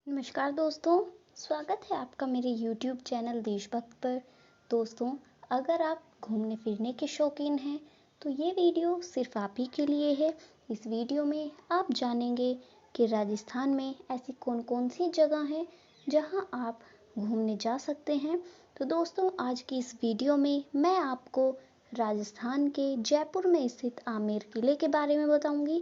नमस्कार दोस्तों, स्वागत है आपका मेरे YouTube चैनल देशभक्त पर। दोस्तों, अगर आप घूमने फिरने के शौकीन हैं तो ये वीडियो सिर्फ आप ही के लिए है। इस वीडियो में आप जानेंगे कि राजस्थान में ऐसी कौन कौन सी जगह हैं जहां आप घूमने जा सकते हैं। तो दोस्तों, आज की इस वीडियो में मैं आपको राजस्थान के जयपुर में स्थित आमेर किले के बारे में बताऊंगी।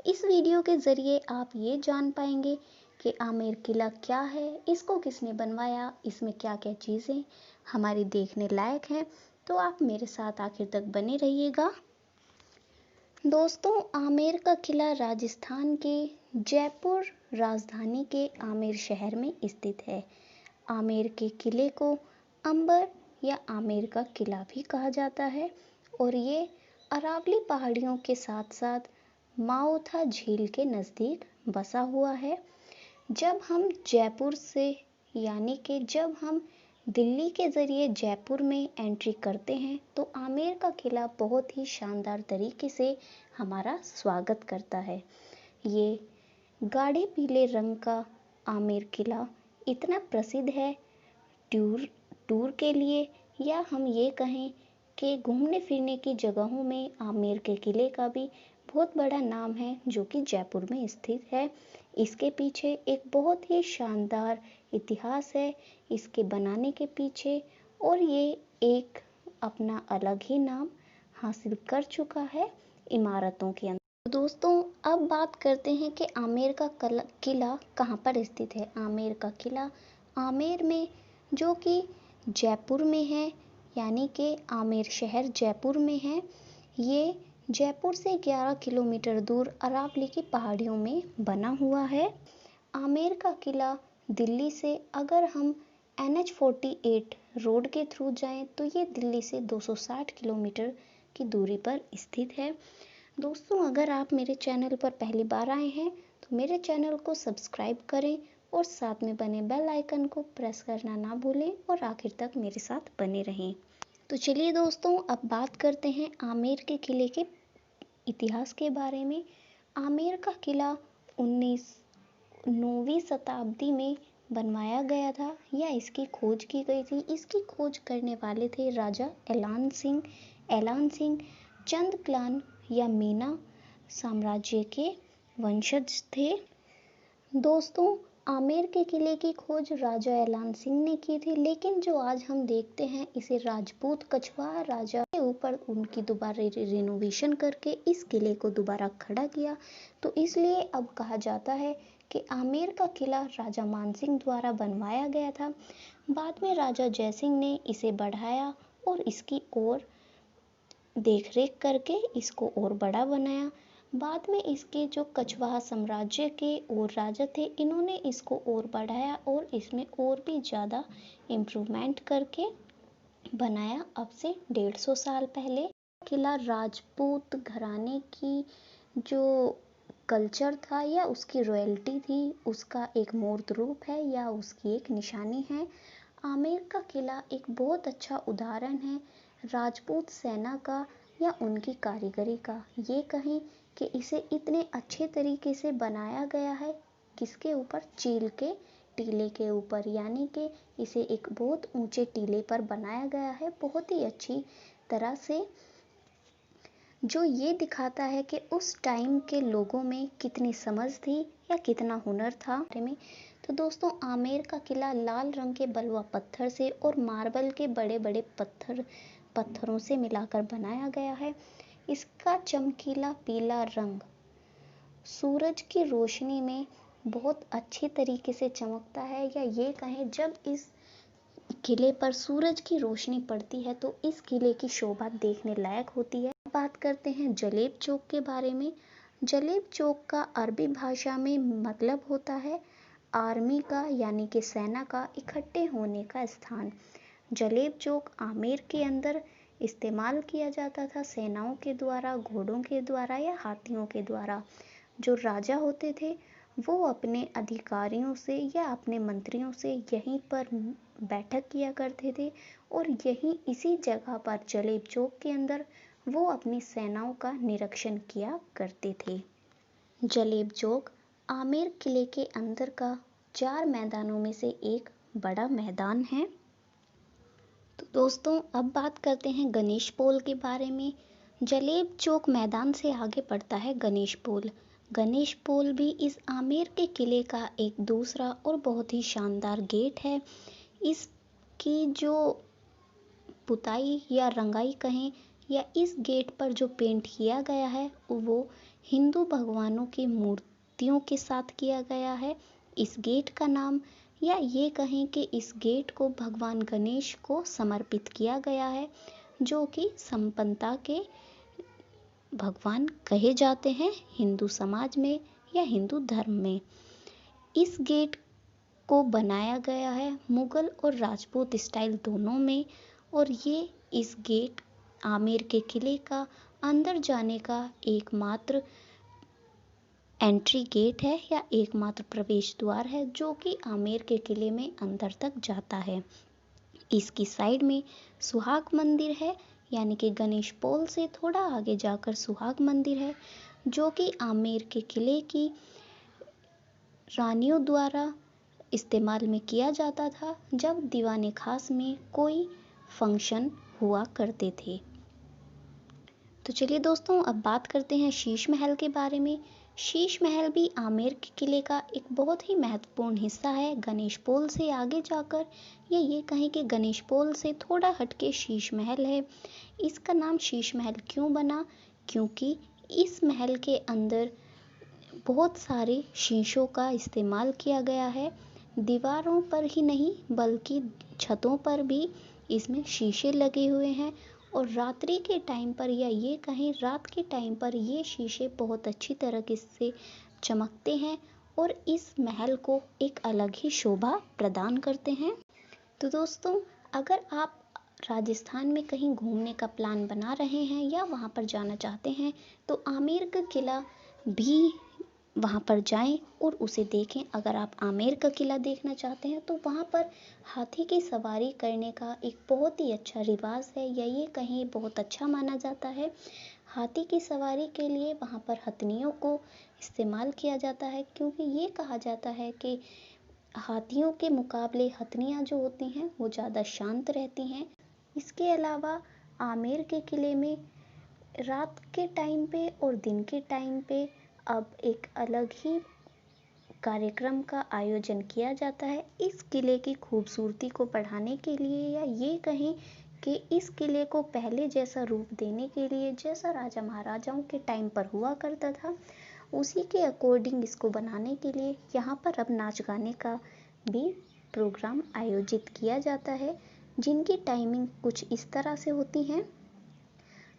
इस वीडियो के ज़रिए आप ये जान पाएंगे कि आमेर किला क्या है, इसको किसने बनवाया, इसमें क्या-क्या चीज़ें हमारी देखने लायक हैं। तो आप मेरे साथ आखिर तक बने रहिएगा। दोस्तों, आमेर का किला राजस्थान के जयपुर राजधानी के आमेर शहर में स्थित है। आमेर के किले को अंबर या आमेर का किला भी कहा जाता है और ये अरावली पहाड़ियों के साथ-साथ माओथा झील के नज़दीक बसा हुआ है। जब हम जयपुर से जब हम दिल्ली के ज़रिए जयपुर में एंट्री करते हैं तो आमेर का किला बहुत ही शानदार तरीके से हमारा स्वागत करता है। ये गाढ़े पीले रंग का आमेर किला इतना प्रसिद्ध है टूर के लिए, या हम ये कहें कि घूमने फिरने की जगहों में आमेर के किले का भी बहुत बड़ा नाम है, जो कि जयपुर में स्थित है। इसके पीछे एक बहुत ही शानदार इतिहास है इसके बनाने के पीछे, और ये एक अपना अलग ही नाम हासिल कर चुका है इमारतों के अंदर। दोस्तों, अब बात करते हैं कि आमेर का किला कहाँ पर स्थित है। आमेर का किला आमेर में, जो कि जयपुर में है, यानी कि आमेर शहर जयपुर में है। ये जयपुर से 11 किलोमीटर दूर अरावली की पहाड़ियों में बना हुआ है। आमेर का किला दिल्ली से अगर हम NH-48 रोड के थ्रू जाएं तो ये दिल्ली से 260 किलोमीटर की दूरी पर स्थित है। दोस्तों, अगर आप मेरे चैनल पर पहली बार आए हैं तो मेरे चैनल को सब्सक्राइब करें और साथ में बने बेल आइकन को प्रेस करना ना भूलें और आखिर तक मेरे साथ बने रहें। तो चलिए दोस्तों, अब बात करते हैं आमेर के किले के इतिहास के बारे में। आमेर का किला 9वीं शताब्दी में बनवाया गया था, या इसकी खोज की गई थी। इसकी खोज करने वाले थे राजा एलान सिंह चंदक्लान या मीना साम्राज्य के वंशज थे। दोस्तों, आमेर के किले की खोज राजा एलान सिंह ने की थी, लेकिन जो आज हम देखते हैं इसे राजपूत कछवाहा राजा के ऊपर उनकी दोबारा रिनोवेशन करके इस किले को दोबारा खड़ा किया। तो इसलिए अब कहा जाता है कि आमेर का किला राजा मानसिंह द्वारा बनवाया गया था। बाद में राजा जयसिंह ने इसे बढ़ाया और इसकी और देखरेख करके इसको और बड़ा बनाया। बाद में इसके जो कछवाहा साम्राज्य के और राजा थे, इन्होंने इसको और बढ़ाया और इसमें और भी ज़्यादा इम्प्रूवमेंट करके बनाया। अब से 150 साल पहले किला राजपूत घराने की जो कल्चर था या उसकी रॉयल्टी थी, उसका एक मूर्त रूप है या उसकी एक निशानी है। आमेर का किला एक बहुत अच्छा उदाहरण है राजपूत सेना का या उनकी कारीगरी का। ये कहें कि इसे इतने अच्छे तरीके से बनाया गया है, किसके ऊपर, चील के टीले के ऊपर, यानी कि इसे एक बहुत ऊंचे टीले पर बनाया गया है बहुत ही अच्छी तरह से, जो ये दिखाता है कि उस टाइम के लोगों में कितनी समझ थी या कितना हुनर था। तो दोस्तों, आमेर का किला लाल रंग के बलुआ पत्थर से और मार्बल के बड़े बड़े पत्थरों से मिलाकर बनाया गया है। इसका चमकीला पीला रंग सूरज की रोशनी में बहुत अच्छी तरीके से चमकता है, या ये कहें जब इस किले पर सूरज की रोशनी पड़ती है तो इस किले की शोभा देखने लायक होती है। बात करते हैं जलेब चौक के बारे में। जलेब चौक का अरबी भाषा में मतलब होता है आर्मी का, यानी कि सेना का इकट्ठे होने का स्थान। जलेब चौक आमेर के अंदर इस्तेमाल किया जाता था सेनाओं के द्वारा, घोड़ों के द्वारा या हाथियों के द्वारा। जो राजा होते थे वो अपने अधिकारियों से या अपने मंत्रियों से यहीं पर बैठक किया करते थे और इसी जगह पर जलेब चौक के अंदर वो अपनी सेनाओं का निरीक्षण किया करते थे। जलेब चौक आमेर किले के अंदर का 4 मैदानों में से एक बड़ा मैदान है। तो दोस्तों अब बात करते हैं गणेश पोल के बारे में। जलेब चौक मैदान से आगे पड़ता है गणेश पोल। गणेश पोल भी इस आमेर के किले का एक दूसरा और बहुत ही शानदार गेट है। इसकी जो पुताई या रंगाई कहें या इस गेट पर जो पेंट किया गया है वो हिंदू भगवानों की मूर्तियों के साथ किया गया है। इस गेट का नाम या ये कहें कि इस गेट को भगवान गणेश को समर्पित किया गया है, जो कि संपन्नता के भगवान कहे जाते हैं हिंदू समाज में या हिंदू धर्म में। इस गेट को बनाया गया है मुगल और राजपूत स्टाइल दोनों में, और ये इस गेट आमेर के किले का अंदर जाने का एकमात्र एंट्री गेट है या एकमात्र प्रवेश द्वार है जो कि आमेर के किले में अंदर तक जाता है। इसकी साइड में सुहाग मंदिर है, यानी कि गणेश पोल से थोड़ा आगे जाकर सुहाग मंदिर है, जो कि आमेर के किले की रानियों द्वारा इस्तेमाल में किया जाता था जब दीवाने खास में कोई फंक्शन हुआ करते थे। तो चलिए दोस्तों अब बात करते हैं शीश महल के बारे में। शीश महल भी आमेर के किले का एक बहुत ही महत्वपूर्ण हिस्सा है। गणेश पोल से आगे जाकर या ये कहें कि गणेश पोल से थोड़ा हटके शीश महल है। इसका नाम शीश महल क्यों बना? क्योंकि इस महल के अंदर बहुत सारे शीशों का इस्तेमाल किया गया है। दीवारों पर ही नहीं बल्कि छतों पर भी इसमें शीशे लगे हुए हैं, और रात्रि के टाइम पर या ये कहें रात के टाइम पर ये शीशे बहुत अच्छी तरह से चमकते हैं और इस महल को एक अलग ही शोभा प्रदान करते हैं। तो दोस्तों अगर आप राजस्थान में कहीं घूमने का प्लान बना रहे हैं या वहाँ पर जाना चाहते हैं तो आमेर का किला भी वहाँ पर जाएं और उसे देखें। अगर आप आमेर का किला देखना चाहते हैं तो वहाँ पर हाथी की सवारी करने का एक बहुत ही अच्छा रिवाज है या ये कहीं बहुत अच्छा माना जाता है। हाथी की सवारी के लिए वहाँ पर हथनियों को इस्तेमाल किया जाता है, क्योंकि ये कहा जाता है कि हाथियों के मुकाबले हथनियाँ जो होती हैं वो ज़्यादा शांत रहती हैं। इसके अलावा आमेर के किले में रात के टाइम पे और दिन के टाइम पे अब एक अलग ही कार्यक्रम का आयोजन किया जाता है इस किले की खूबसूरती को बढ़ाने के लिए, या ये कहें कि इस किले को पहले जैसा रूप देने के लिए, जैसा राजा महाराजाओं के टाइम पर हुआ करता था उसी के अकॉर्डिंग इसको बनाने के लिए यहाँ पर अब नाच गाने का भी प्रोग्राम आयोजित किया जाता है, जिनकी टाइमिंग कुछ इस तरह से होती हैं।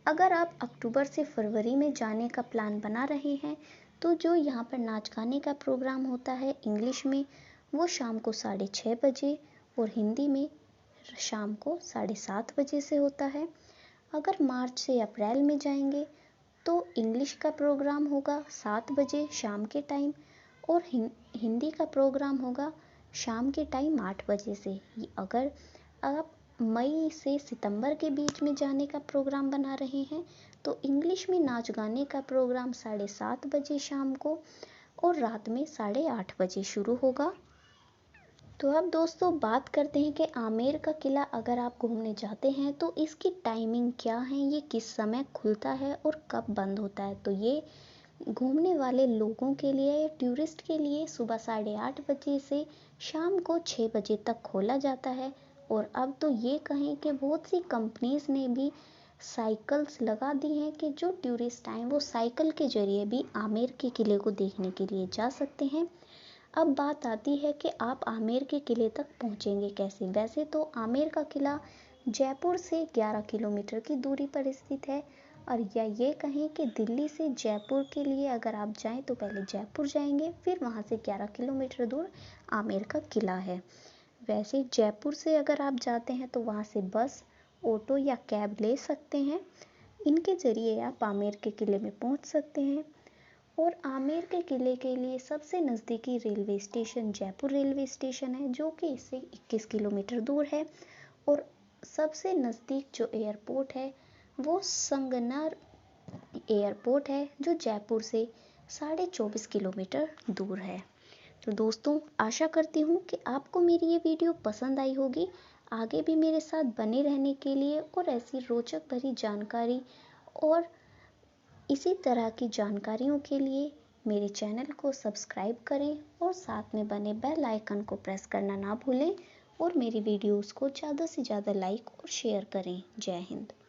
अगर आप अक्टूबर से फरवरी में जाने का प्लान बना रहे हैं तो जो यहाँ पर नाच गाने का प्रोग्राम होता है इंग्लिश में वो शाम को 6:30 बजे और हिंदी में शाम को 7:30 बजे से होता है। अगर मार्च से अप्रैल में जाएंगे तो इंग्लिश का प्रोग्राम होगा 7 बजे शाम के टाइम और हिंदी का प्रोग्राम होगा शाम के टाइम 8 बजे से। अगर आप मई से सितंबर के बीच में जाने का प्रोग्राम बना रहे हैं तो इंग्लिश में नाच गाने का प्रोग्राम 7:30 बजे शाम को और रात में 8:30 बजे शुरू होगा। तो अब दोस्तों बात करते हैं कि आमेर का किला अगर आप घूमने जाते हैं तो इसकी टाइमिंग क्या है, ये किस समय खुलता है और कब बंद होता है। तो ये घूमने वाले लोगों के लिए या टूरिस्ट के लिए सुबह 8:30 बजे से शाम को 6 बजे तक खोला जाता है। और अब तो ये कहें कि बहुत सी कंपनीज ने भी साइकिल्स लगा दी हैं कि जो टूरिस्ट आए वो साइकिल के जरिए भी आमेर के किले को देखने के लिए जा सकते हैं। अब बात आती है कि आप आमेर के किले तक पहुंचेंगे कैसे। वैसे तो आमेर का किला जयपुर से 11 किलोमीटर की दूरी पर स्थित है, और या ये कहें कि दिल्ली से जयपुर के लिए अगर आप जाएं तो पहले जयपुर जाएंगे, फिर वहां से 11 किलोमीटर दूर आमेर का किला है। वैसे जयपुर से अगर आप जाते हैं तो वहां से बस, ऑटो या कैब ले सकते हैं। इनके ज़रिए आप आमेर के किले में पहुंच सकते हैं। और आमेर के किले के लिए सबसे नज़दीकी railway station Jaipur railway station है, जो कि इससे 21 किलोमीटर दूर है। और सबसे नज़दीक जो एयरपोर्ट है वो संगनर एयरपोर्ट है, जो जयपुर से 24.5 किलोमीटर दूर है। तो दोस्तों आशा करती हूँ कि आपको मेरी ये वीडियो पसंद आई होगी। आगे भी मेरे साथ बने रहने के लिए और ऐसी रोचक भरी जानकारी और इसी तरह की जानकारियों के लिए मेरे चैनल को सब्सक्राइब करें और साथ में बने बेल आइकन को प्रेस करना ना भूलें और मेरी वीडियोस को ज़्यादा से ज़्यादा लाइक और शेयर करें। जय हिंद।